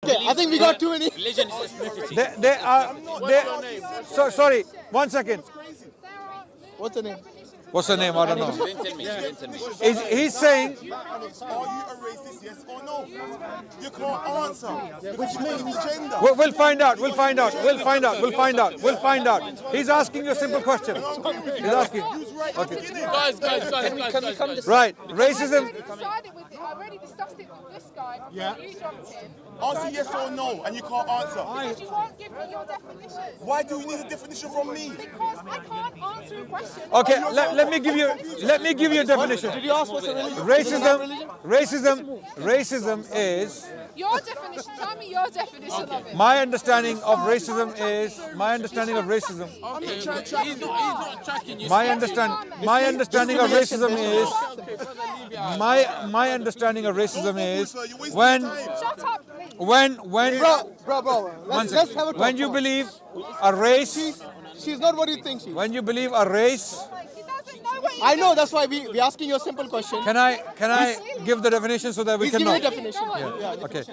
Okay, I think we got too many. Religion is ethnicity. They are. So sorry. 1 second. What's the name? What's her name? I don't know. She didn't tell me. She didn't tell me. He's saying. Are you a racist, yes or no? You can't answer. Which means gender. We'll find out. We'll find out. We'll find out. We'll find out. We'll find out. He's asking you a simple question. He's asking. Okay. Guys. Right. Racism. I already discussed it with this guy. Yeah. You jumped in. Answer yes or no, and you can't answer. Because you won't give me your definition. Why do you need a definition from me? Because I can't answer a question. Okay. Let me give you a definition. Did you ask what's a religion? Racism is. Your definition. Tell me your definition of it. My understanding of racism is. He's not tracking you. My understanding of racism is. My understanding of racism is when. Shut up, please. When Bro, let's have a talk. when you believe a race, She's not what you think she is. when you believe a race, He doesn't know what I know, that's why we're asking you a simple question. can I give the definition so that we He's can giving know? a definition. Yeah. Okay.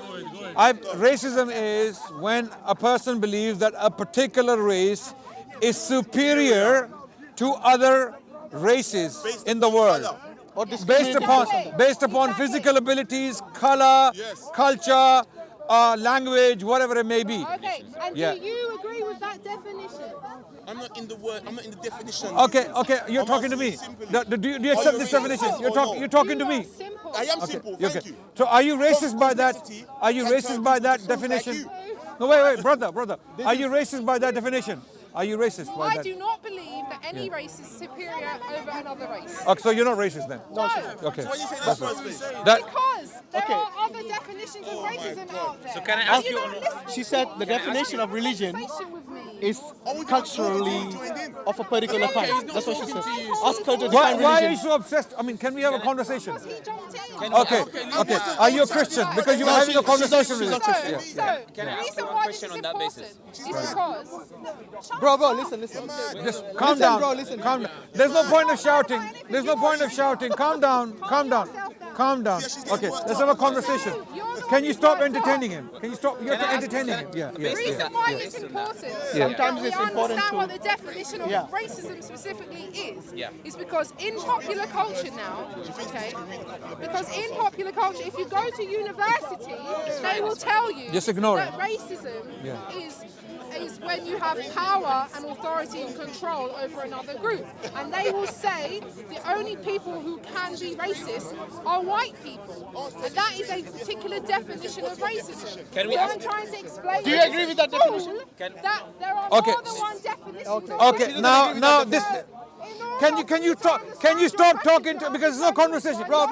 Racism is when a person believes that a particular race is superior to other races in the world. Or Based upon physical abilities, color, culture, language, whatever it may be. Okay, and Yeah. do you agree with that definition? I'm not in the word. I'm not in the definition. Okay, you're talking to me. Do you accept this definition? You're talking to me. Simple. I am simple. Okay. Thank you. So are you racist by that? Are you racist by that definition? No, wait, brother. Are you racist by that definition? Are you racist by I that? do not believe that any race is superior over another race. Okay, so you're not racist then? No. Okay. Why you say that first place? Because there are other definitions of racism out there. So can I ask you? She said the definition of religion Conversation with me. is culturally of a particular kind. That's what she said. Ask her to Why define are you religion. so obsessed? I mean, can we have a conversation? Because he jumped in. Okay. Are you a Christian? Because you were having a conversation with she's us. not Yeah. So, Can I the ask reason you one why this question is on that important basis? is because... Bro, listen. Just calm down. bro, listen. Calm down. There's no point of shouting. Calm down. Okay, let's have a conversation. Can you stop entertaining him? You're entertaining him. Yeah. The reason why it's important Sometimes that it's we important understand to- what the definition of Yeah. racism specifically is because in popular culture now, because in popular culture, if you go to university, they will tell you Just ignore that it. racism is when you have power and authority and control over another group. And they will say the only people who can be racist are white people. And that is a particular definition of racism. Can we so ask- I'm trying to explain Do you to agree with that definition? that there are Okay. more than one definition of Okay. racism. Now this. Can you stop talking to, because it's no conversation. Bro,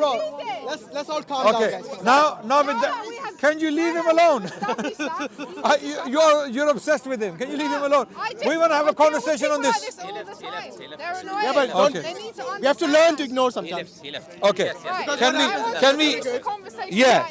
let's all calm down, Okay. guys. Now with that, can you leave him alone? You're obsessed with him. Can you leave him alone? We want to have a conversation on this. He left. Yeah, but don't, Okay. we have to learn to ignore sometimes. He left. Okay. Yes. Can we? Yeah.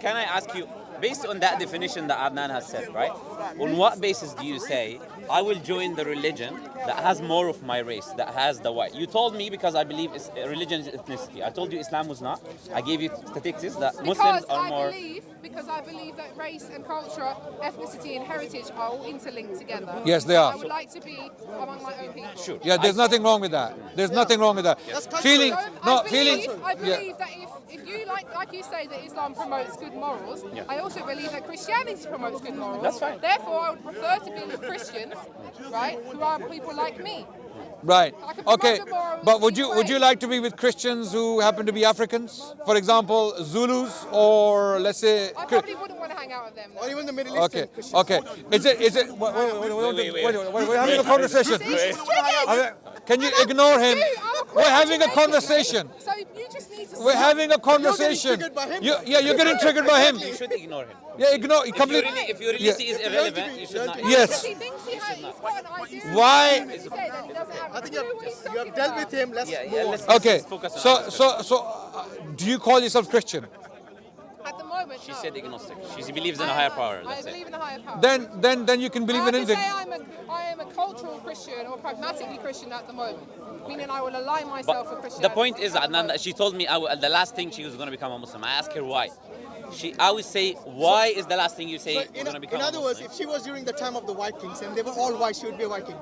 Can I ask you, based on that definition that Adnan has said, right? On what basis do you say I will join the religion that has more of my race, that has the white? You told me because I believe religion is ethnicity. I told you Islam was not. I gave you statistics that Muslims are more. Because I believe that race and culture, ethnicity and heritage are all interlinked together. Yes, they are. I would like to be among my own people. Sure. Yeah, there's nothing wrong with that. There's nothing wrong with that. Feeling, So no, I feeling. believe that if you like you say that Islam promotes good morals, I also believe that Christianity promotes good morals. That's fine. Therefore, I would prefer to be with Christians, right, who are people like me. Right. I can promote Okay. the morals But would either you way. like to be with Christians who happen to be Africans? For example, Zulus, or let's say. I probably wouldn't want to hang out with them. Or even the Middle Okay. Eastern Christians. Okay. Is it? Wait. We're having a conversation. Can you ignore him? We're having a conversation. So you just need to We're having a conversation. triggered by him. You're getting triggered by him. You should ignore him. Yeah, ignore. If your religion is irrelevant, you should not. Yes. He thinks he's got an idea. Why? He said that he doesn't have I think a clue what he's you talking have dealt about. with him. Let's Yeah, move on. let's Okay. focus on Do you call yourself Christian? At the moment, She no. said agnostic. She believes in a higher power. I Let's say. believe in a higher power. Then you can believe I in would say anything. I am a cultural Christian or pragmatically Christian at the moment, meaning I will align myself with But Christianity. the point is, Adnan, that she told me the last thing she was going to become a Muslim. I asked her why. I would say, why is the last thing you say? So You're gonna become in a other words, Muslim? if she was during the time of the Vikings and they were all white, she would be a Viking.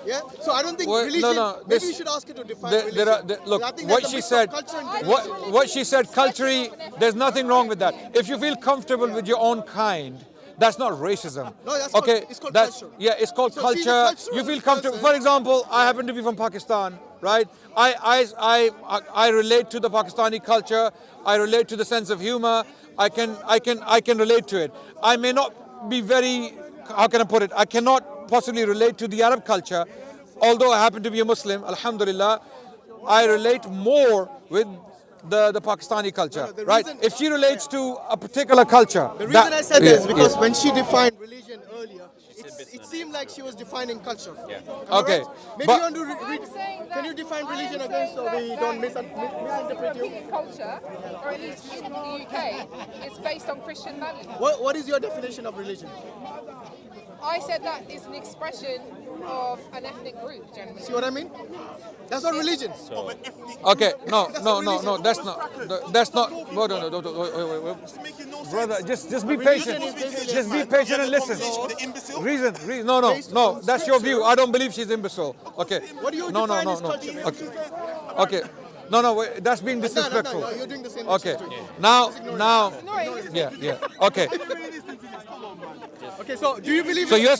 Yeah. So I don't think Well, religion. no, maybe this- you should ask her to define There, religion. there are, look, I think what there's a she mix of said, culture and what she said, culturally, there's nothing wrong with that. If you feel comfortable with your own kind, that's not racism. No, that's okay. called- it's called that's, culture. Yeah, it's called So she's a culture. cultural You feel comfortable. person. For example, I happen to be from Pakistan, right? I relate to the Pakistani culture. I relate to the sense of humor. I can relate to it. I may not be very, how can I put it? I cannot possibly relate to the Arab culture, although I happen to be a Muslim. Alhamdulillah, I relate more with the Pakistani culture, No, the right? reason- If she relates to a particular culture, The reason I said yeah, that is because yeah. when she defined religion earlier, it seemed like she was defining culture. Yeah. Am I Okay, right? Maybe but- you want to I'm saying that, can you define I am religion again saying so that- we don't that misinterpret you? European culture, or at least in the UK, is based on Christian values. What is your definition of religion? I said that is an expression of an ethnic group, generally. See what I mean? That's not religion. Okay, no, That's no, not no, no, religion. that's not. No, no, no, wait. It's making no sense. Brother, just be patient. Just be patient and listen. The imbecile? Reason, no, that's your view. I don't believe she's imbecile. Okay. What do you No, define no, as no. culture? Okay. No, wait, that's being disrespectful. No, you're doing the same. Okay. thing. Now, No, it is. yeah. Okay. Okay, so do you believe So in- you're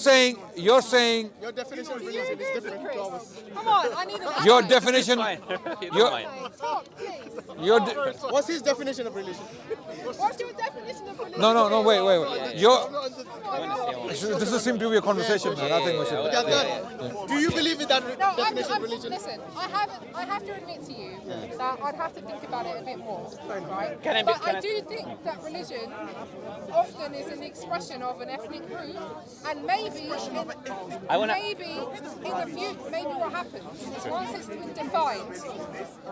saying your definition of religion is different to ours? Come on, I need an your ally. definition, Fine. You don't your mind. Talk, please. your What's his definition of religion? What's your definition of religion? no, wait. Your Go this doesn't seem to be a conversation, man. I think we should. Adnan, do you believe in that No, definition of religion? listen, I have to admit to you that I'd have to think about it a bit more, right? Can I be- but can I I- do think that religion often is an expression of an ethnic group, and maybe maybe in the future, maybe what happens is once it's been defined,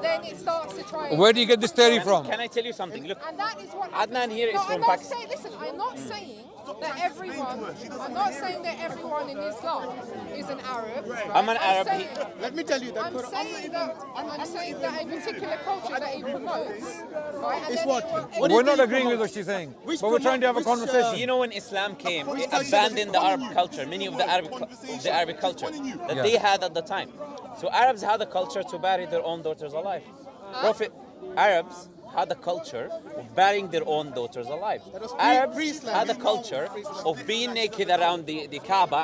then it starts to try. Where do you get this theory from? Can I tell you something? Look, And that is what Adnan here is no, from I'm not Pakistan. saying, listen, I'm not saying that everyone. I'm not saying that everyone in Islam is an Arab. Right? I'm an Arab. Saying, Let me tell you that I'm Quran saying that a particular culture that he promotes, right? And is then what? it- What do We're you not think agreeing with promotes? what she's saying, Which but we're trying to have a promote- which, conversation. you know, when Islam came, it abandoned the Arab culture, many of the Arabic culture that Yeah. they had at the time. So Arabs had a culture to bury their own daughters alive. Arabs had a culture of burying their own daughters alive. was Arabs pre-Islam. had a culture of being naked around the Kaaba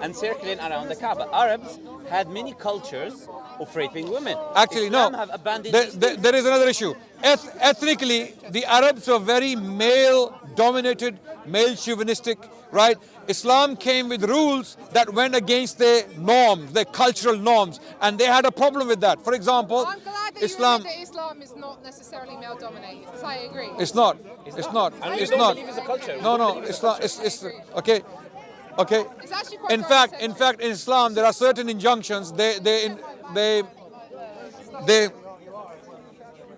and circling around the Kaaba. Arabs had many cultures of raping women. Actually, Islam no. have abandoned these things. There is another issue. Ethnically, the Arabs were very male-dominated, male-chauvinistic, right? Islam came with rules that went against their norms, their cultural norms, and they had a problem with that. For example, I'm glad that Islam. you admit that Islam is not necessarily male-dominated, because I agree. It's not. It's not. And we It's don't not. believe it's a culture. We No, don't no. believe It's not. It's okay. Okay. It's actually quite In fact, in Islam, there are certain injunctions. They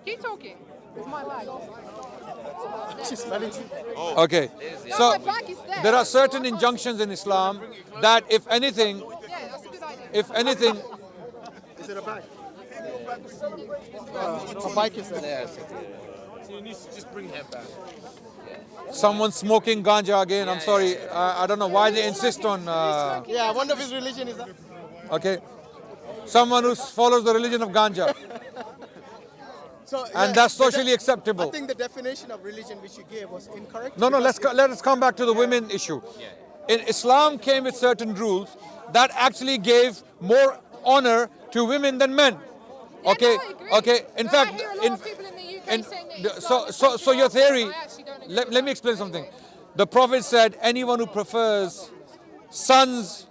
Keep talking. It's my lag. She's smelling. Okay. No, So my back is there. there are certain injunctions in Islam that if anything, Yeah, that's a good idea. if anything, Is it a bag? A bike is there. someone's smoking ganja again, I'm sorry. I don't know why they insist on. Yeah, I wonder if his religion is that. Okay. Someone who follows the religion of ganja, So, and that's socially I acceptable. think the definition of religion which you gave was incorrect. No, because let us come back to the women issue. In Islam came with certain rules that actually gave more honor to women than men. Yeah, Okay, no, I agree. okay. In No, fact, I hear a lot of people in the UK saying that Islam is so your theory. I actually don't agree Let with me that. explain something. The Prophet said anyone who prefers sons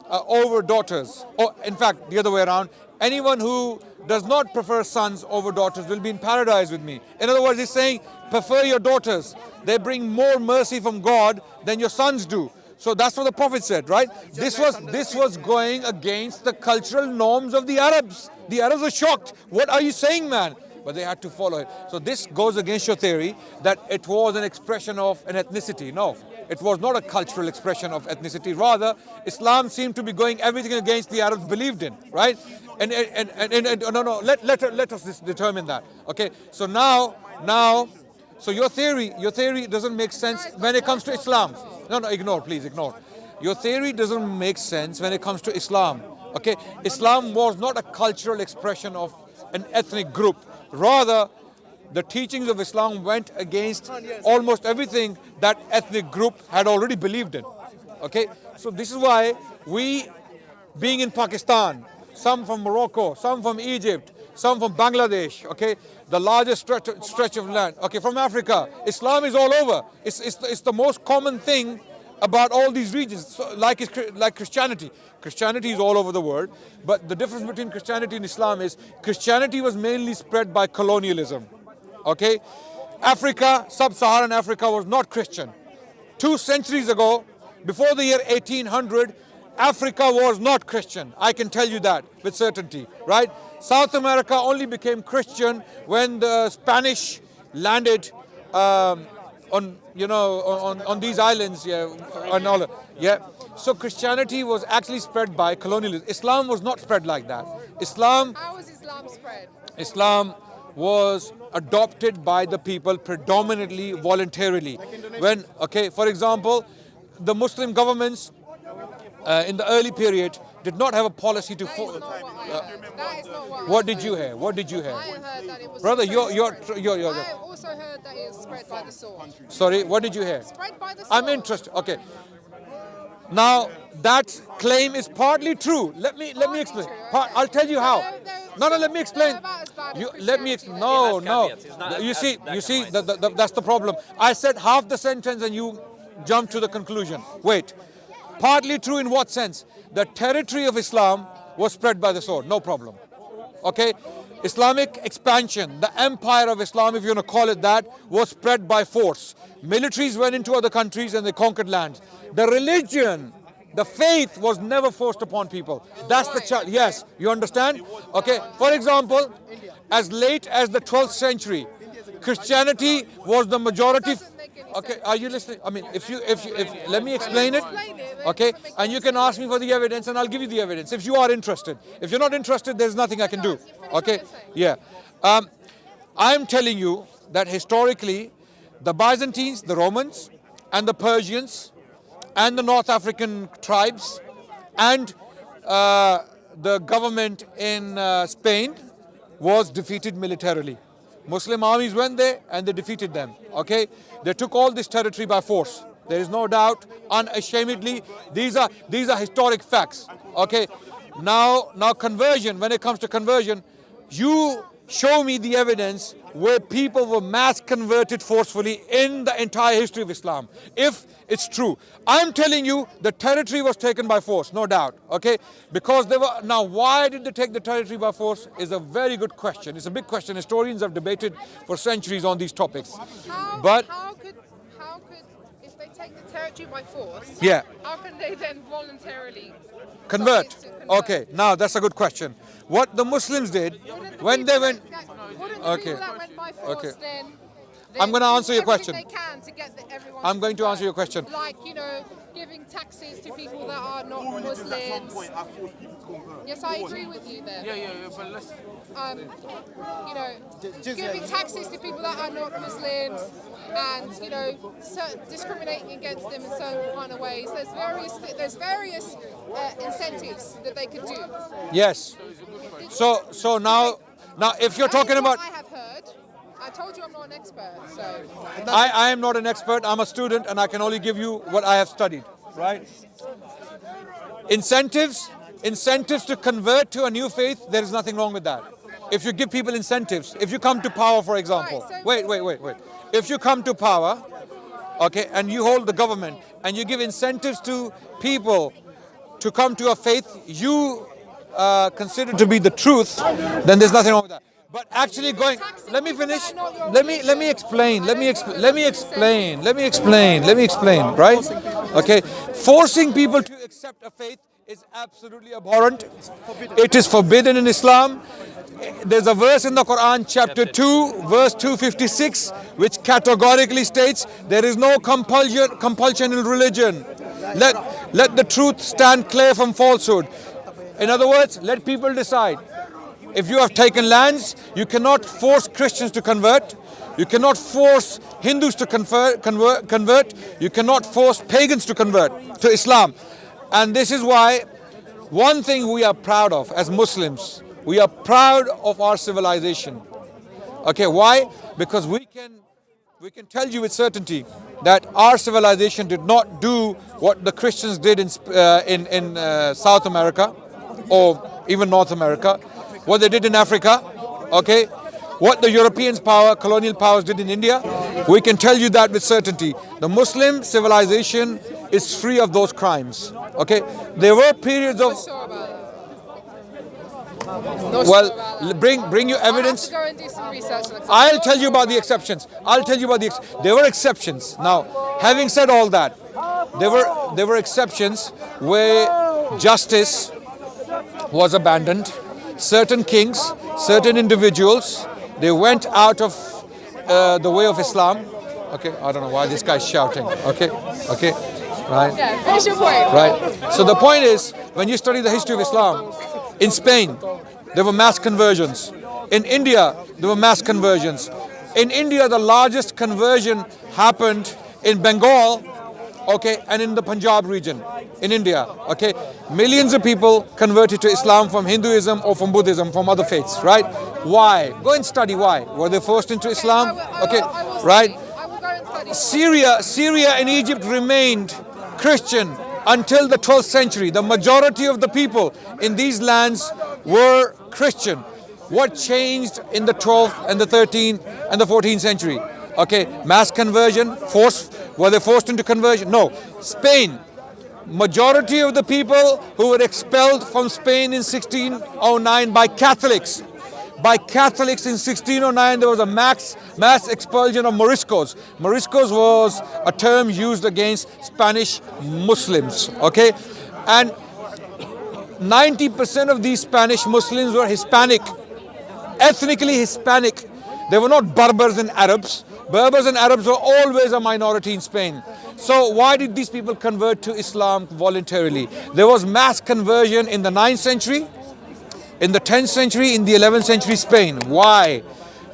over daughters, or in fact the other way around, anyone who does not prefer sons over daughters will be in paradise with me. In other words, he's saying prefer your daughters. They bring more mercy from God than your sons do. So that's what the Prophet said, right? This was going against the cultural norms of the Arabs. The Arabs were shocked. What are you saying, man? But they had to follow it. So this goes against your theory that it was an expression of an ethnicity. No, it was not a cultural expression of ethnicity. Rather, Islam seemed to be going everything against the Arabs believed in, right? And no, let us determine that. Okay, so now So your theory doesn't make sense when it comes to Islam. No, ignore, please ignore. Your theory doesn't make sense when it comes to Islam. Okay, Islam was not a cultural expression of an ethnic group. Rather, the teachings of Islam went against almost everything that ethnic group had already believed in. Okay, so this is why we, being in Pakistan, some from Morocco, some from Egypt, some from Bangladesh, okay, the largest stretch of land, okay, from Africa, Islam is all over. It's the most common thing about all these regions, so like Christianity. Christianity is all over the world, but the difference between Christianity and Islam is Christianity was mainly spread by colonialism. Okay, Africa, sub-Saharan Africa was not Christian. 2 centuries ago, before the year 1800, Africa was not Christian. I can tell you that with certainty, right? South America only became Christian when the Spanish landed on these islands, and all. Yeah. So Christianity was actually spread by colonialism. Islam was not spread like that. How was Islam spread? Islam was adopted by the people predominantly voluntarily. For example, the Muslim governments in the early period did not have a policy to. That is not what What did you hear? What did you hear? I heard that it was. Brother, also you're. I also heard that it was spread by the sword. Sorry, what did you hear? Spread by the sword. I'm interested. Okay. Now that claim is partly true. Let me explain. I'll tell you how. No, let me explain. Let me explain. No. You see, that's the problem. I said half the sentence and you jumped to the conclusion. Wait. Partly true in what sense? The territory of Islam was spread by the sword. No problem. Okay. Islamic expansion, the empire of Islam, if you want to call it that, was spread by force. Militaries went into other countries and they conquered lands. The religion, the faith was never forced upon people. That's the challenge. Yes, you understand? Okay, for example, as late as the 12th century, Christianity was the majority. Okay, are you listening? I mean, if let me explain it. Okay, and you can ask me for the evidence and I'll give you the evidence if you are interested. If you're not interested, there's nothing I can do. Okay, yeah. I'm telling you that historically, the Byzantines, the Romans, and the Persians, and the North African tribes, and the government in Spain was defeated militarily. Muslim armies went there and they defeated them. Okay, they took all this territory by force. There is no doubt, unashamedly. These are historic facts. Okay, now conversion. When it comes to conversion, you show me the evidence where people were mass converted forcefully in the entire history of Islam. If it's true, I'm telling you the territory was taken by force, no doubt. Okay, because they were. Now, why did they take the territory by force? Is a very good question. It's a big question. Historians have debated for centuries on these topics. How could if they take the territory by force? Yeah. How can they then voluntarily convert? convert? Okay, now that's a good question. What the Muslims did when they went. Okay. Okay. I'm going to answer your question. I'm going to answer your question. Like, giving taxes to people that are not Muslims. Yes, I agree with you there. Yeah, but let's... Giving taxes to people that are not Muslims and, discriminating against them in certain kind of ways. There's various incentives that they could do. Yes. So now if you're talking about... I have heard. I told you I'm not an expert, so... I am not an expert, I'm a student and I can only give you what I have studied, right? Incentives to convert to a new faith, there is nothing wrong with that. If you give people incentives, if you come to power, for example... Wait. If you come to power, okay, and you hold the government and you give incentives to people to come to a faith you consider to be the truth, then there's nothing wrong with that. But actually going, let me finish. Let me explain, right? Okay, forcing people to accept a faith is absolutely abhorrent. It is forbidden in Islam. There's a verse in the Quran, chapter 2, verse 256, which categorically states there is no compulsion in religion. Let the truth stand clear from falsehood. In other words, let people decide. If you have taken lands, you cannot force Christians to convert. You cannot force Hindus to convert. You cannot force pagans to convert to Islam. And this is why one thing we are proud of as Muslims, we are proud of our civilization. Okay, why? Because we can tell you with certainty that our civilization did not do what the Christians did in South America or even North America, what they did in Africa, okay? What the European colonial powers did in India. We can tell you that with certainty. The Muslim civilization is free of those crimes, okay? There were periods of... Well, bring you evidence. I'll have to go and do some research. I'll tell you about the exceptions. There were exceptions. Now, having said all that, there were exceptions where justice was abandoned. Certain kings, certain individuals, they went out of the way of Islam. Okay, I don't know why this guy's shouting. Okay, right. Yeah, finish your point. Right. So the point is, when you study the history of Islam, in Spain, there were mass conversions. In India, there were mass conversions. In India, the largest conversion happened in Bengal, okay, and in the Punjab region, in India, okay. Millions of people converted to Islam from Hinduism or from Buddhism, from other faiths, right? Why? Go and study why. Were they forced into Islam? Okay, right? I will go and study. Syria and Egypt remained Christian until the 12th century. The majority of the people in these lands were Christian. What changed in the 12th and the 13th and the 14th century? Okay, mass conversion, were they forced into conversion? No. Spain, majority of the people who were expelled from Spain in 1609 by Catholics. By Catholics in 1609, there was a mass expulsion of Moriscos. Moriscos was a term used against Spanish Muslims, okay? And 90% of these Spanish Muslims were Hispanic, ethnically Hispanic. They were not Berbers and Arabs. Berbers and Arabs were always a minority in Spain. So why did these people convert to Islam voluntarily? There was mass conversion in the 9th century, in the 10th century, in the 11th century Spain. Why?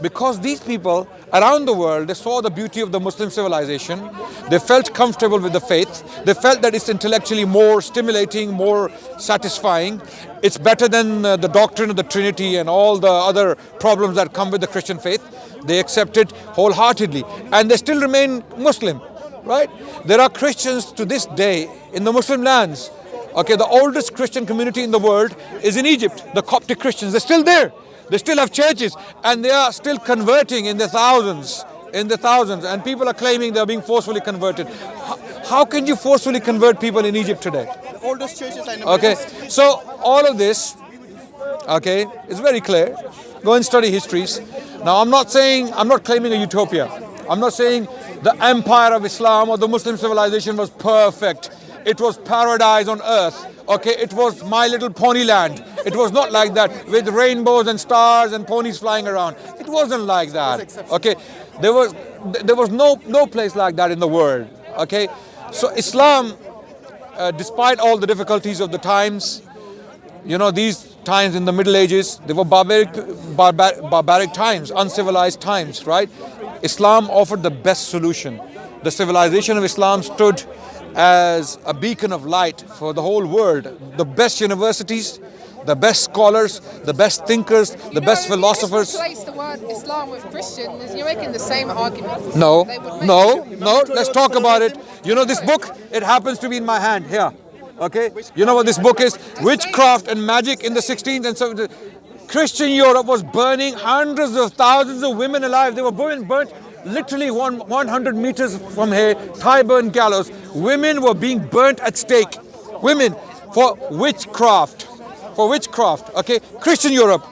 Because these people around the world, they saw the beauty of the Muslim civilization. They felt comfortable with the faith. They felt that it's intellectually more stimulating, more satisfying. It's better than the doctrine of the Trinity and all the other problems that come with the Christian faith. They accept it wholeheartedly. And they still remain Muslim, right? There are Christians to this day in the Muslim lands. Okay, the oldest Christian community in the world is in Egypt. The Coptic Christians, they're still there. They still have churches and they are still converting in the thousands. And people are claiming they're being forcefully converted. How can you forcefully convert people in Egypt today? The oldest churches I know. Okay, so all of this, okay, is very clear. Go and study histories. Now I'm not claiming a utopia. I'm not saying the empire of Islam or the Muslim civilization was perfect. It was paradise on earth. Okay, it was My Little Pony Land. It was not like that with rainbows and stars and ponies flying around. It wasn't like that. Okay, there was no place like that in the world. Okay, so Islam, despite all the difficulties of the times, you know, these times in the Middle Ages, they were barbaric times, uncivilized times, right? Islam offered the best solution. The civilization of Islam stood as a beacon of light for the whole world. The best universities, the best scholars, the best thinkers, the best philosophers. If you replace the word Islam with Christian, you're making the same argument. No. Let's talk about it. You know this book? It happens to be in my hand here. Okay? You know what this book is? Witchcraft and Magic in the 16th and 17th. Christian Europe was burning hundreds of thousands of women alive. They were burnt literally 100 meters from here, Tyburn gallows. Women were being burnt at stake. Women for witchcraft. Okay? Christian Europe.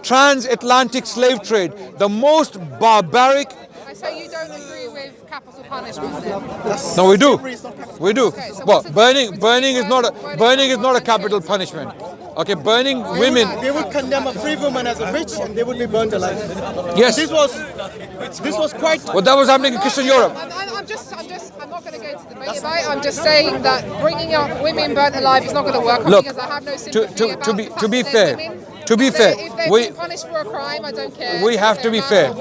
Transatlantic slave trade. The most barbaric. So you don't agree with capital punishment then? No, we do. Okay, so Well, what's the burning is not a capital punishment. Okay, burning women. They would condemn a free woman as a witch and they would be burned alive. Yes. This was quite... Well, that was happening in Christian Europe. I'm not going to go into the debate. I'm just saying that bringing up women burnt alive is not going to work Look, because I have no sympathy about the fact to be that fair, women To be fair, If they've we been punished for a crime, I don't care. we have to be fair.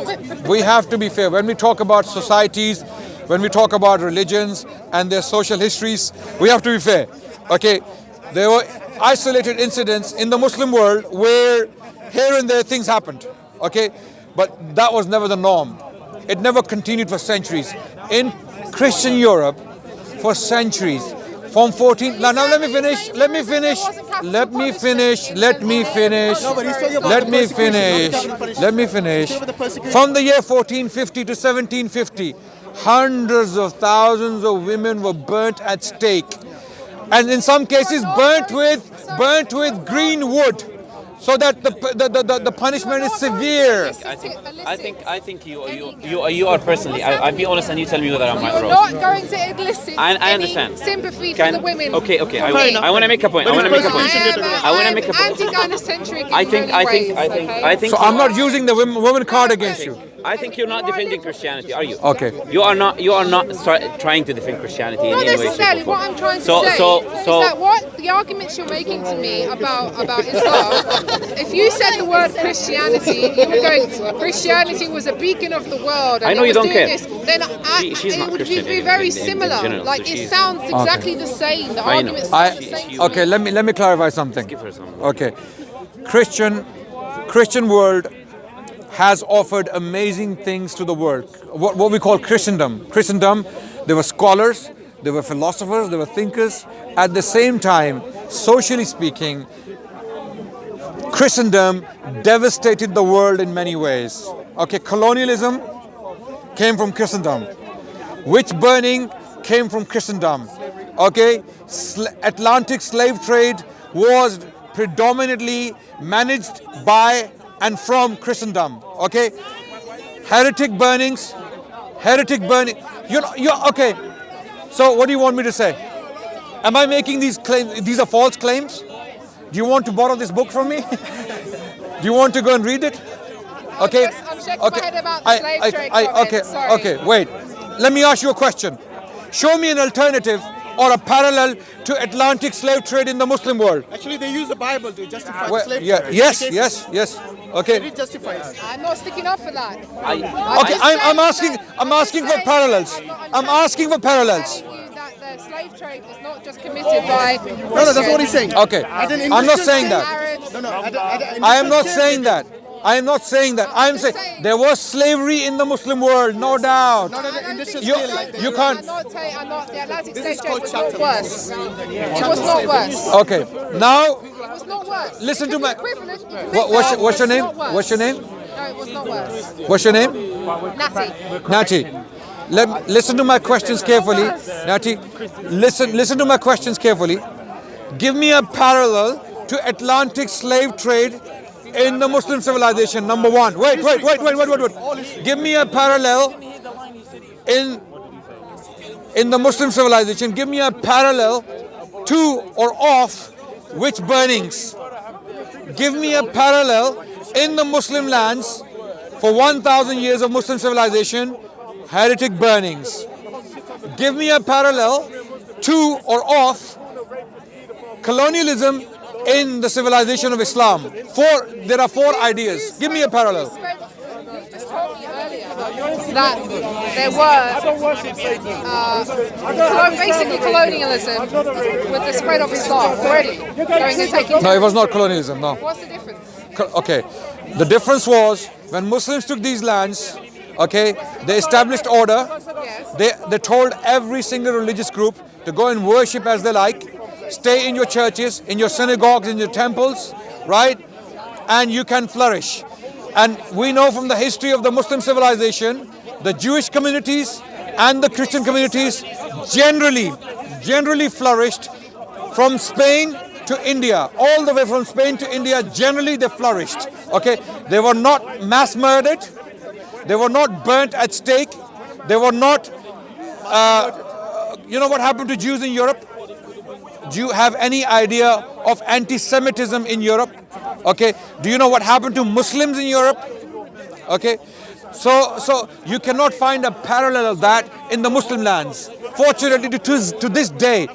We have to be fair. When we talk about societies, when we talk about religions and their social histories, we have to be fair. Okay, there were isolated incidents in the Muslim world where here and there things happened. Okay, but that was never the norm. It never continued for centuries. In Christian Europe, for centuries, from 14. Now let me finish. Let me finish. Let me finish. Let me finish. Let me finish. Let me finish. From the year 1450 to 1750, hundreds of thousands of women were burnt at stake, and in some cases burnt with green wood, so that the punishment is severe. I think you are personally. I'll be honest, and you tell me whether I'm right or You're wrong. not going to elicit I any understand. sympathy for the women. Okay. I want to make a point. I want to make a point. I want to make a point. Anti-gynocentric in I think. many ways, okay? So So I'm not using the women card against you. I think you're not defending Christianity, are you? Okay. You are not. Trying to defend Christianity in Not any way, shape, necessarily. or form. What I'm trying to So- say so- is so- that what the arguments you're making to me about Islam, if you said the word Christianity, you were going, Christianity was a beacon of the world. And I know it you was don't doing care. This, then She's it not would Christian be in- very in similar. general, Like so it she's- sounds exactly the same. The I know. arguments sound the same. Okay, let me clarify something. Give her some. Okay, Christian world has offered amazing things to the world. What we call Christendom. Christendom, there were scholars, there were philosophers, there were thinkers. At the same time, socially speaking, Christendom devastated the world in many ways. Okay, colonialism came from Christendom. Witch burning came from Christendom. Okay, Atlantic slave trade was predominantly managed by and from Christendom. Okay, heretic burning. You're okay. So what do you want me to say? Am I making these claims? These are false claims. Do you want to borrow this book from me? Do you want to go and read it? Okay. I'm shaking my head about the slave trade comment, sorry. Okay. Wait. Let me ask you a question. Show me an alternative or a parallel to Atlantic slave trade in the Muslim world. Actually, they use the Bible to justify the Well, slave yeah, trade. yes. Okay. It justifies. I'm not sticking up for that. Okay, I'm asking for parallels. I'm asking for parallels. That the slave trade is not just committed by No, that's what he's saying. Okay. As in I'm not English saying that. Arabs. No, I am not saying that. I am not saying that. I am saying there was slavery in the Muslim world, no doubt. Not at an industrial You- scale like that. you can't- I'm not. The Atlantic This slave is trade called was not chapter. worse. It was not worse. Okay. Now, It was not worse. Listen It to could my- be equivalent, you can make what's that, your but name? it's not worse. What's your name? No, it was not worse. What's your name? Natty. Natty. Listen to my questions carefully. Natty, listen to my questions carefully. Give me a parallel to Atlantic slave trade in the Muslim civilization. Number one. Wait. Give me a parallel in the Muslim civilization. Give me a parallel to or of witch burnings. Give me a parallel in the Muslim lands for 1,000 years of Muslim civilization, heretic burnings. Give me a parallel to or of colonialism in the civilization of Islam. There are four ideas. Give me a parallel. You just told me earlier that there were basically colonialism with the spread of Islam already going and taking. No, it was not colonialism, no. What's the difference? Okay. The difference was when Muslims took these lands, okay, they established order. They told every single religious group to go and worship as they like, stay in your churches, in your synagogues, in your temples, right? And you can flourish. And we know from the history of the Muslim civilization, the Jewish communities and the Christian communities generally flourished from Spain to India. All the way from Spain to India, generally they flourished. Okay, they were not mass murdered. They were not burnt at stake. They were not, you know what happened to Jews in Europe? Do you have any idea of anti-Semitism in Europe? Okay, do you know what happened to Muslims in Europe? Okay, so you cannot find a parallel of that in the Muslim lands. Fortunately, to this day,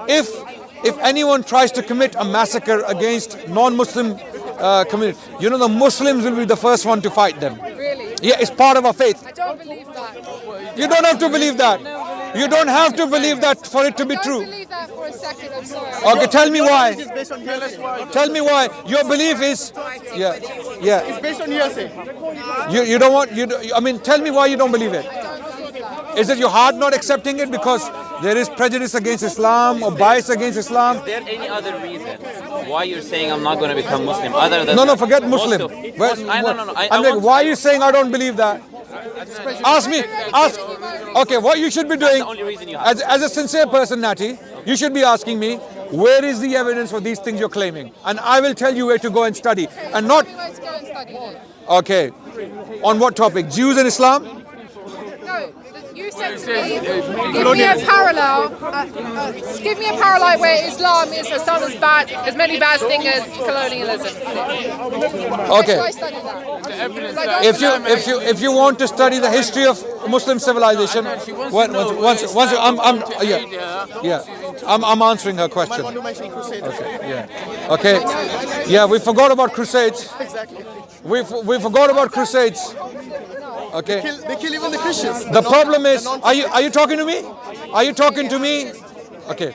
if if anyone tries to commit a massacre against non-Muslim community, you know the Muslims will be the first one to fight them. Really? Yeah, it's part of our faith. I don't believe that. You don't have to believe that. You don't have to believe that for it to be I true. don't believe that for a second, I'm sorry. Okay, tell me why. It's based on hearsay. Tell me why. Your belief is, yeah. It's based on hearsay. You don't want, I mean, tell me why you don't believe it. I don't believe that. Is it your heart not accepting it because there is prejudice against Islam or bias against Islam? Is there any other reason why you're saying I'm not going to become Muslim other than No, forget Muslim. I'm like, why are you saying I don't believe that? Ask me. Okay, what you should be doing, the only reason you have. as a sincere person, Natty, you should be asking me, where is the evidence for these things you're claiming? And I will tell you where to go and study. And not, Tell me where to go and study then. okay, on what topic? Jews and Islam? No, you said to me, give me a parallel. Give me a parallel where Islam has done as many bad things as colonialism. Okay. Why study that? If you want to study the history of Muslim civilization, I'm answering her question. I want to mention Crusades. Okay, yeah, we forgot about Crusades. Exactly. We forgot about Crusades. Okay. They kill even the Christians. The problem is, are you talking to me? Are you talking to me? Okay.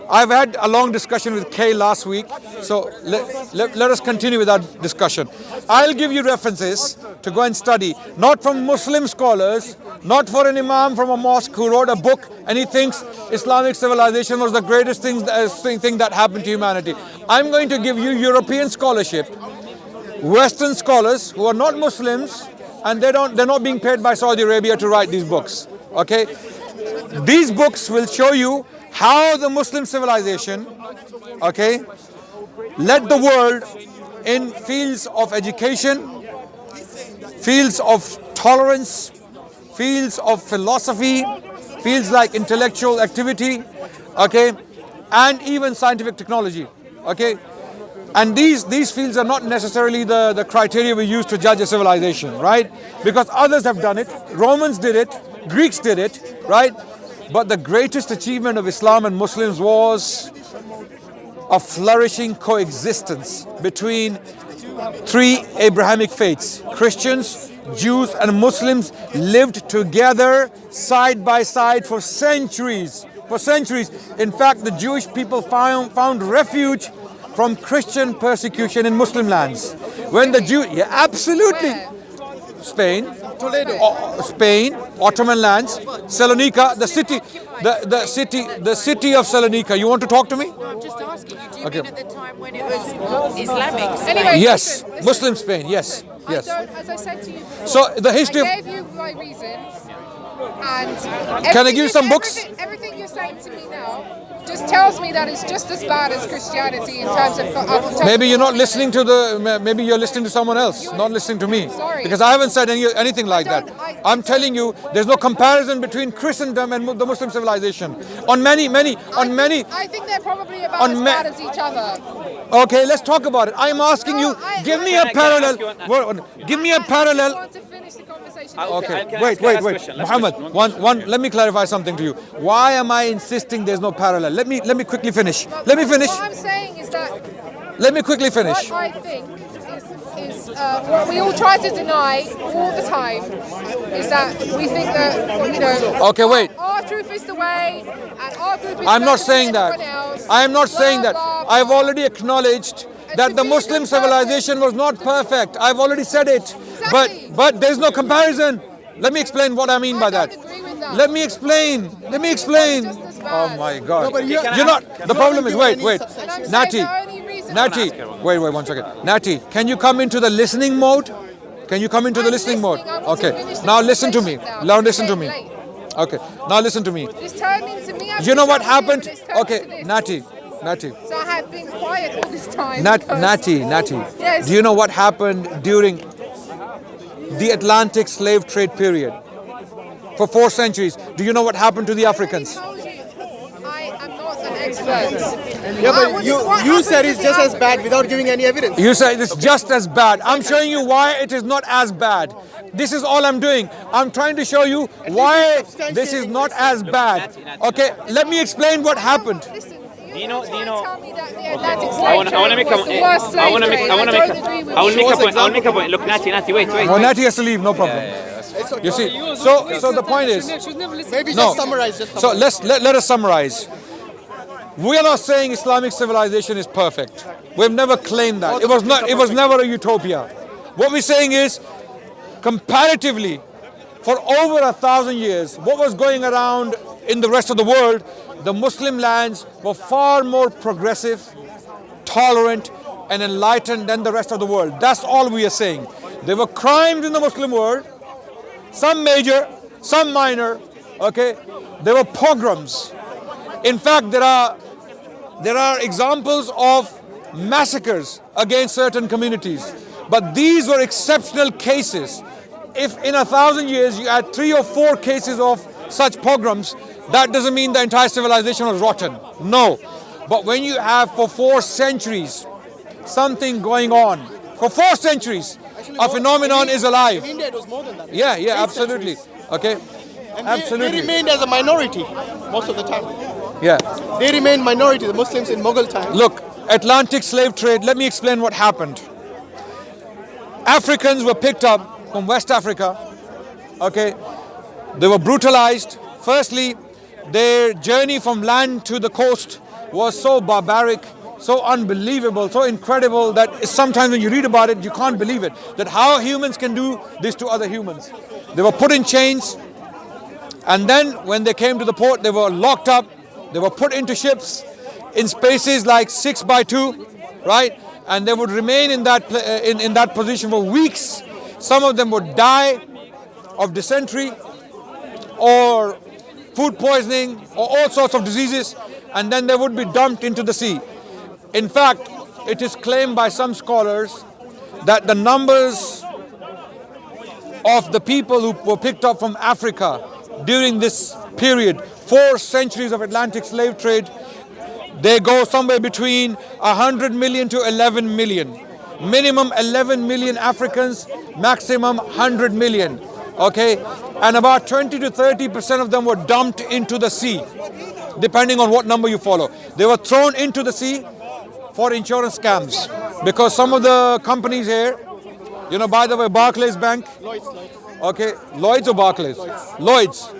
I've had a long discussion with Kay last week, so let us continue with our discussion. I'll give you references to go and study, not from Muslim scholars, not for an imam from a mosque who wrote a book and he thinks Islamic civilization was the greatest thing that happened to humanity. I'm going to give you European scholarship, Western scholars who are not Muslims, and they're not being paid by Saudi Arabia to write these books. Okay? These books will show you how the Muslim civilization, okay, led the world in fields of education, fields of tolerance, fields of philosophy, fields like intellectual activity, okay, and even scientific technology, okay. And these fields are not necessarily the criteria we use to judge a civilization, right? Because others have done it. Romans did it. Greeks did it, right? But the greatest achievement of Islam and Muslims was a flourishing coexistence between three Abrahamic faiths. Christians, Jews, and Muslims lived together side by side for centuries. For centuries. In fact, the Jewish people found refuge from Christian persecution in Muslim lands. When the Jews, yeah, absolutely. Spain, Toledo, Spain, Ottoman lands, Salonika, the city of Salonika. You want to talk to me? No, I'm just asking you, do you Okay. mean at the time when it was Islamic? Anyway, Yes, listen. Muslim Spain. Yes, yes. As I said to you before, So the history of I gave you my reasons, and Can I give you some books? Everything you're saying to me now just tells me that it's just as bad as Christianity in terms of. maybe you're not listening to maybe you're listening to someone else, not listeting to me. Sorry. Because I haven't said anything like that. I'm telling you, there's no comparison between Christendom and the Muslim civilization. On many. I think they're probably about as bad as each other. Okay, let's talk about it. I'm asking you, give me a parallel. Give me a I parallel. want to finish the conversation. Okay, Can I wait. ask a question? Last Mohammed, question. one. Let me clarify something to you. Why am I insisting there's no parallel? Let me quickly finish. Let me finish. What I'm saying is that Let me quickly finish. what I think is what we all try to deny all the time is that we think that Okay, wait. Our truth is the way, and our group is I'm not better saying than that. everyone else, I am not blah, saying that. blah, blah. I've already acknowledged that to the be Muslim perfect. civilization was not perfect. I've already said it. Exactly. But there's no comparison. Let me explain what I mean by I don't that. agree with that. Let me explain. Just as bad. Oh my God. No, but you- You're not. The problem is, wait. And I'm saying Natty. the only reason Natty, wait, 1 second. Natty, can you come into the listening mode? Can you come into the I'm listening mode? listening. I want to Okay. finish the Now listen to me. conversation Now It's listen to me. getting late. Okay. Now listen to me. It's turned into me. having You know to what shout at you, happened? but it's turned Okay, into this. Natty. So I have been quiet all this time. because- Natty. Yes. Do you know what happened during the Atlantic slave trade period? For 4 centuries. Do you know what happened to the Africans? I told you, I am not an expert. Yeah, but you said it's just as bad without giving any evidence. You say it's just as bad. I'm showing you why it is not as bad. This is all I'm doing. I'm trying to show you why this is not as bad. Okay, let me explain what happened. Listen, Do you know? Tell me that the Atlantic I want to make a was the worst slave trade. I don't agree with you. I will make a point. Look, Natty, wait. Oh, Natty has to leave, no problem. You see, so the point is, Maybe No. just summarize. so let us summarize. We are not saying Islamic civilization is perfect. We've never claimed that. It was never a utopia. What we're saying is, comparatively, for over 1,000 years, what was going around in the rest of the world, the Muslim lands were far more progressive, tolerant, and enlightened than the rest of the world. That's all we are saying. There were crimes in the Muslim world, some major, some minor, okay? There were pogroms. In fact, there are examples of massacres against certain communities. But these were exceptional cases. If in 1,000 years you had 3 or 4 cases of such pogroms, that doesn't mean the entire civilization was rotten. No. But when you have for 4 centuries something going on, for 4 centuries, a phenomenon is alive. In India, it was more than that. Yeah, 8 absolutely. centuries. Okay. And Absolutely. They remained as a minority most of the time. Yeah. They remained minority, the Muslims in Mughal time. Look, Atlantic slave trade, let me explain what happened. Africans were picked up from West Africa, okay? They were brutalized. Firstly, their journey from land to the coast was so barbaric, so unbelievable, so incredible that sometimes when you read about it, you can't believe it. That how humans can do this to other humans. They were put in chains, and then when they came to the port, they were locked up. They were put into ships in spaces like 6 by 2, right? And they would remain in that position for weeks. Some of them would die of dysentery or food poisoning or all sorts of diseases, and then they would be dumped into the sea. In fact, it is claimed by some scholars that the numbers of the people who were picked up from Africa during this period, 4 centuries of Atlantic slave trade, they go somewhere between 100 million to 11 million. Minimum 11 million Africans, maximum 100 million. Okay? And about 20 to 30% of them were dumped into the sea, depending on what number you follow. They were thrown into the sea for insurance scams. Because some of the companies here, you know, by the way, Barclays Bank. Okay, Lloyds or Barclays? Lloyds.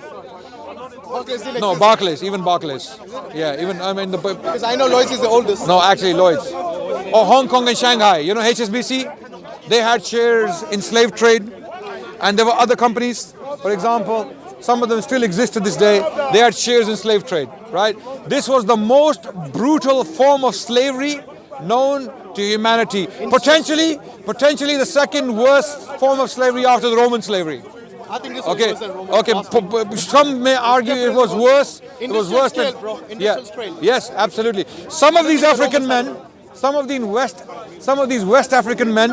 No, Barclays, even Barclays. Yeah, even, I mean, Because I know Lloyds is the oldest. no, actually Lloyds. Or Hong Kong and Shanghai. You know, HSBC, they had shares in slave trade. And there were other companies, for example, some of them still exist to this day. They had shares in slave trade, right? This was the most brutal form of slavery known to humanity. Potentially the second worst form of slavery after the Roman slavery. I think this was Okay, worse than Roman. okay. Some may argue it was worse. It was worse than. Industrial scale, bro. Yeah. Industrial scale. Yes, absolutely. Some of these African men, some of these West African men,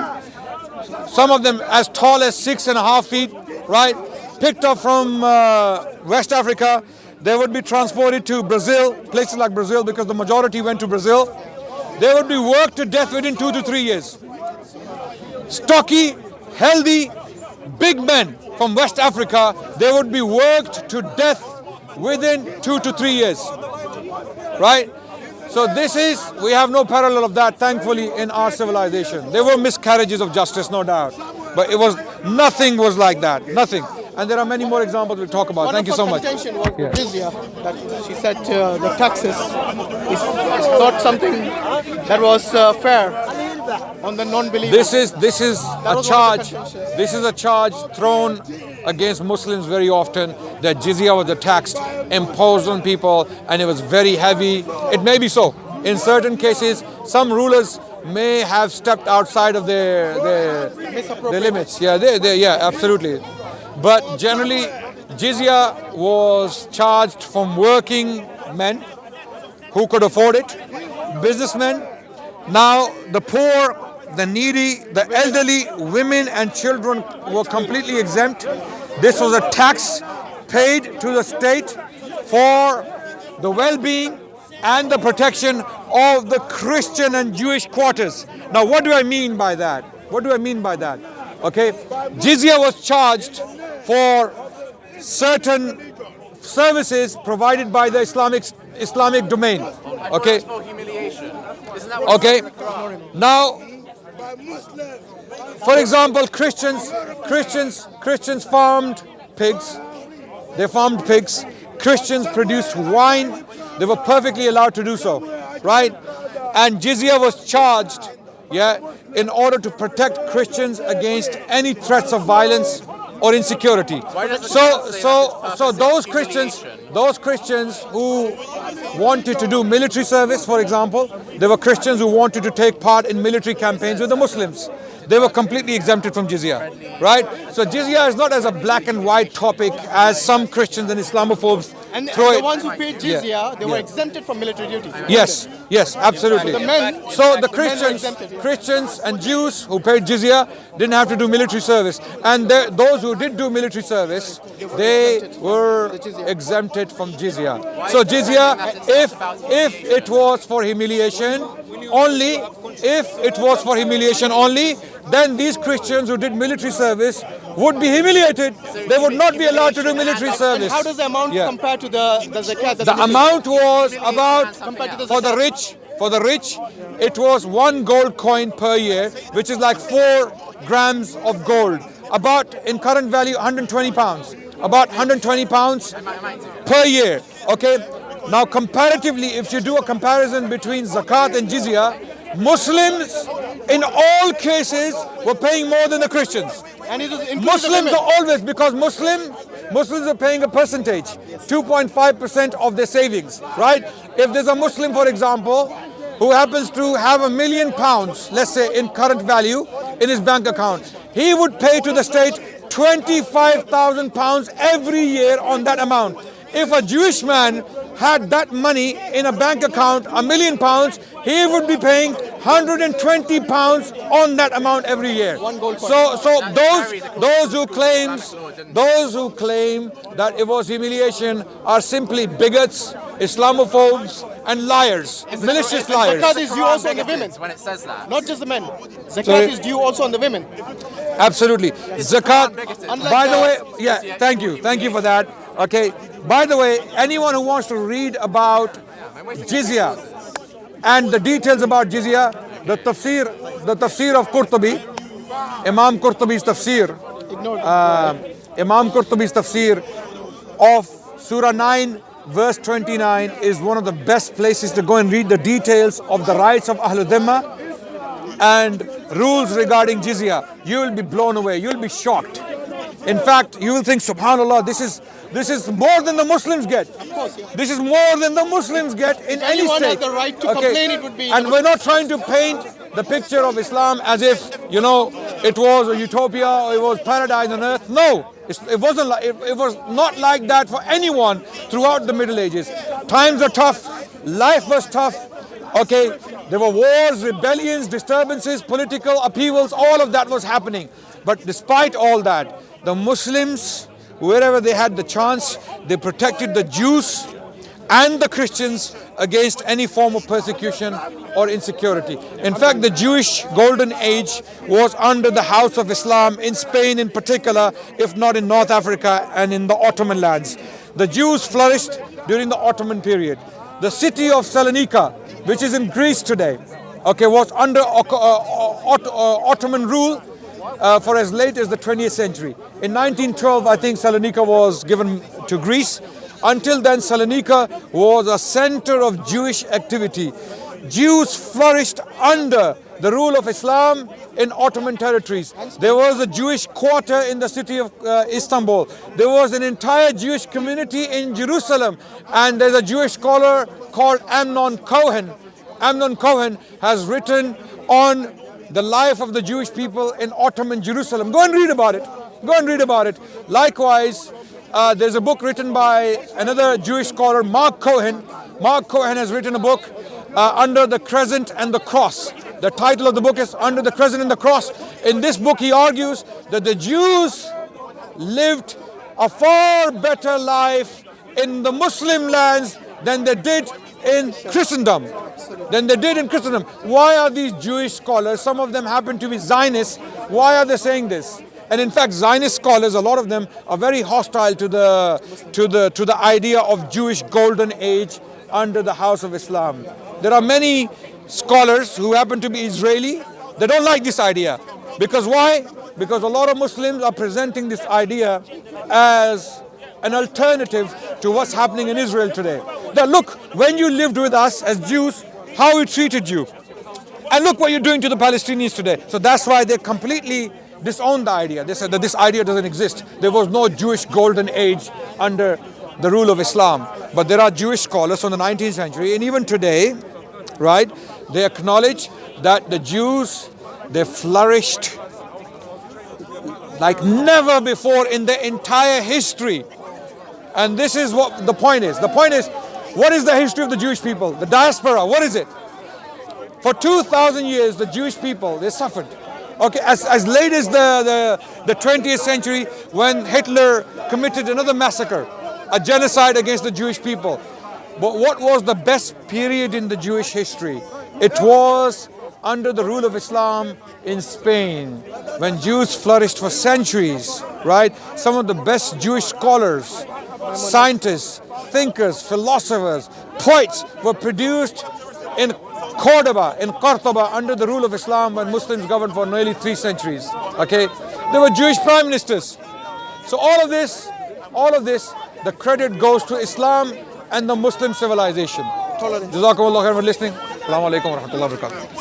some of them as tall as 6.5 feet, right? Picked up from West Africa, they would be transported to Brazil, places like Brazil, because the majority went to Brazil. They would be worked to death within 2 to 3 years. Stocky, healthy, big men from West Africa, they would be worked to death within 2 to 3 years, right? So we have no parallel of that, thankfully, in our civilization. There were miscarriages of justice, no doubt, but nothing was like that, nothing. And there are many more examples we'll talk about. Thank you so much. One of her contention was jizya, that she said the taxes is not something that was fair on the non-believers. This is a charge. This is a charge thrown against Muslims very often, that jizya was a tax imposed on people, and it was very heavy. It may be so. In certain cases, some rulers may have stepped outside of their limits. Yeah, yeah, absolutely. But generally, jizya was charged from working men who could afford it, businessmen. Now, the poor, the needy, the elderly, women and children were completely exempt. This was a tax paid to the state for the well-being and the protection of the Christian and Jewish quarters. Now, what do I mean by that? What do I mean by that? Okay, jizya was charged for certain services provided by the Islamic domain. Okay. For humiliation. Isn't that what Okay. Now, for example, Christians farmed pigs. They farmed pigs. Christians produced wine. They were perfectly allowed to do so, right? And jizya was charged, in order to protect Christians against any threats of violence or insecurity. So those Christians who wanted to do military service, for example, there were Christians who wanted to take part in military campaigns with the Muslims. They were completely exempted from jizya, right? So jizya is not as a black and white topic as some Christians and Islamophobes And throw the it. ones who paid jizya, they were exempted from military duty. Yes, absolutely. The men, So the men are Christians, exempted, yeah. Christians and Jews who paid jizya didn't have to do military service, and those who did do military service, they were exempted from jizya. So jizya, if it was for humiliation only, then these Christians who did military service would be humiliated. They would not be allowed to do military And service. how does the amount compare to the zakat? The amount was about, Compared to the for the rich, it was 1 gold coin per year, which is like 4 grams of gold. About, in current value, 120 pounds. About 120 pounds per year, okay? Now, comparatively, if you do a comparison between zakat and jizya, Muslims, in all cases, were paying more than the Christians. And it was including Muslims the are always, because Muslims are paying a percentage, 2.5% of their savings, right? If there's a Muslim, for example, who happens to have £1 million, let's say in current value, in his bank account, he would pay to the state £25,000 every year on that amount. If a Jewish man had that money in a bank account, £1 million, he would be paying £120 on that amount every year. So those who claim that it was humiliation are simply bigots, Islamophobes, and liars, malicious liars. Zakat is due also on the women, when it says that? not just the men. Zakat is due also on the women. Absolutely. Zakat, by the way, thank you for that. Okay, by the way, anyone who wants to read about jizya and the details about jizya, the tafsir of Qurtubi, Imam Qurtubi's tafsir of Surah 9, verse 29 is one of the best places to go and read the details of the rights of Ahlul Dhimma and rules regarding jizya. You will be blown away. You will be shocked. In fact, you will think, subhanAllah, this is more than the Muslims get. This is more than the Muslims get in any anyone state. had the right to complain, it would be... And we're not trying to paint the picture of Islam as if, it was a utopia or it was paradise on earth. No, it wasn't. It was not like that for anyone throughout the Middle Ages. Times are tough. Life was tough. Okay, there were wars, rebellions, disturbances, political upheavals. All of that was happening. But despite all that, the Muslims, wherever they had the chance, they protected the Jews and the Christians against any form of persecution or insecurity. In fact, the Jewish golden age was under the House of Islam in Spain in particular, if not in North Africa and in the Ottoman lands. The Jews flourished during the Ottoman period. The city of Salonika, which is in Greece today, was under Ottoman rule for as late as the 20th century. In 1912, I think Salonika was given to Greece. Until then, Salonika was a center of Jewish activity. Jews flourished under the rule of Islam in Ottoman territories. There was a Jewish quarter in the city of Istanbul. There was an entire Jewish community in Jerusalem. And there's a Jewish scholar called Amnon Cohen. Amnon Cohen has written on the life of the Jewish people in Ottoman Jerusalem. Go and read about it. Likewise, there's a book written by another Jewish scholar, Mark Cohen. Mark Cohen has written a book Under the Crescent and the Cross. The title of the book is Under the Crescent and the Cross. In this book, he argues that the Jews lived a far better life in the Muslim lands than they did in Christendom. Why are these Jewish scholars, some of them happen to be Zionists, why are they saying this? And in fact, Zionist scholars, a lot of them are very hostile to the idea of Jewish golden age under the House of Islam. There are many scholars who happen to be Israeli. They don't like this idea. Because why? Because a lot of Muslims are presenting this idea as an alternative to what's happening in Israel today. Now look, when you lived with us as Jews, how we treated you. And look what you're doing to the Palestinians today. So that's why they completely disowned the idea. They said that this idea doesn't exist. There was no Jewish golden age under the rule of Islam. But there are Jewish scholars from the 19th century, and even today, right, they acknowledge that the Jews, they flourished like never before in the entire history. And this is what the point is. The point is, what is the history of the Jewish people? The diaspora, what is it? For 2,000 years, the Jewish people, they suffered. Okay, as late as the 20th century, when Hitler committed another massacre, a genocide against the Jewish people. But what was the best period in the Jewish history? It was under the rule of Islam in Spain, when Jews flourished for centuries, right? Some of the best Jewish scholars, scientists, thinkers, philosophers, poets were produced in Cordoba, in Cordoba, under the rule of Islam when Muslims governed for nearly 3 centuries. Okay, there were Jewish prime ministers. So all of this, the credit goes to Islam and the Muslim civilization. Jazak Allah Khair for listening. Assalamu alaikum wa rahmatullahi wa barakatuh.